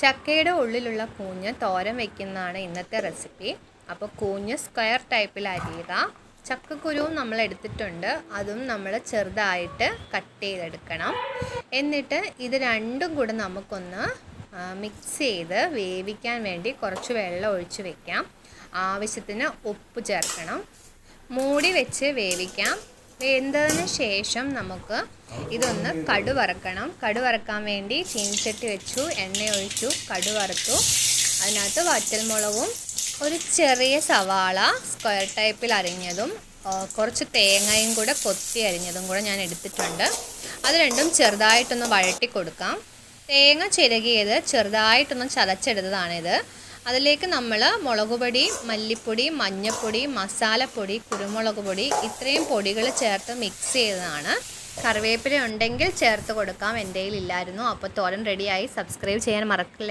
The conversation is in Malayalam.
ചക്കയുടെ ഉള്ളിലുള്ള കൂഞ്ഞ് തോരൻ വയ്ക്കുന്നതാണ് ഇന്നത്തെ റെസിപ്പി. അപ്പോൾ കൂഞ്ഞ് സ്ക്വയർ ടൈപ്പിൽ അരിയുക. ചക്കക്കുരുവും നമ്മൾ എടുത്തിട്ടുണ്ട്, അതും നമ്മൾ ചെറുതായിട്ട് കട്ട് ചെയ്തെടുക്കണം. എന്നിട്ട് ഇത് രണ്ടും കൂടെ നമുക്കൊന്ന് മിക്സ് ചെയ്ത് വേവിക്കാൻ വേണ്ടി കുറച്ച് വെള്ളം ഒഴിച്ച് വെക്കാം. ആവശ്യത്തിന് ഉപ്പ് ചേർക്കണം. മൂടി വെച്ച് വേവിക്കാം. വെന്തതിന് ശേഷം നമുക്ക് ഇതൊന്ന് കടു വറക്കണം. കടു വറക്കാൻ വേണ്ടി ചീനിച്ചട്ടി വെച്ചു, എണ്ണ ഒഴിച്ചു, കടു വറുത്തു. അതിനകത്ത് വറ്റൽമുളകും ഒരു ചെറിയ സവാള സ്ക്വയർ ടൈപ്പിൽ അരിഞ്ഞതും കുറച്ച് തേങ്ങയും കൂടെ കൊത്തി അരിഞ്ഞതും കൂടെ ഞാൻ എടുത്തിട്ടുണ്ട്. അത് രണ്ടും ചെറുതായിട്ടൊന്ന് വഴറ്റി കൊടുക്കാം. തേങ്ങ ചിരകിയത് ചെറുതായിട്ടൊന്ന് ചതച്ചെടുത്തതാണിത്. അതിലേക്ക് നമ്മൾ മുളക് പൊടി, മല്ലിപ്പൊടി, മഞ്ഞൾപ്പൊടി, മസാലപ്പൊടി, കുരുമുളക് പൊടി ഇത്രയും പൊടികൾ ചേർത്ത് മിക്സ് ചെയ്തതാണ്. കറിവേപ്പില ഉണ്ടെങ്കിൽ ചേർത്ത് കൊടുക്കാം. എൻ്റെ കയ്യിൽ ഇല്ലായിരുന്നു. അപ്പോൾ തോരൻ റെഡിയായി. സബ്സ്ക്രൈബ് ചെയ്യാൻ മറക്കില്ല.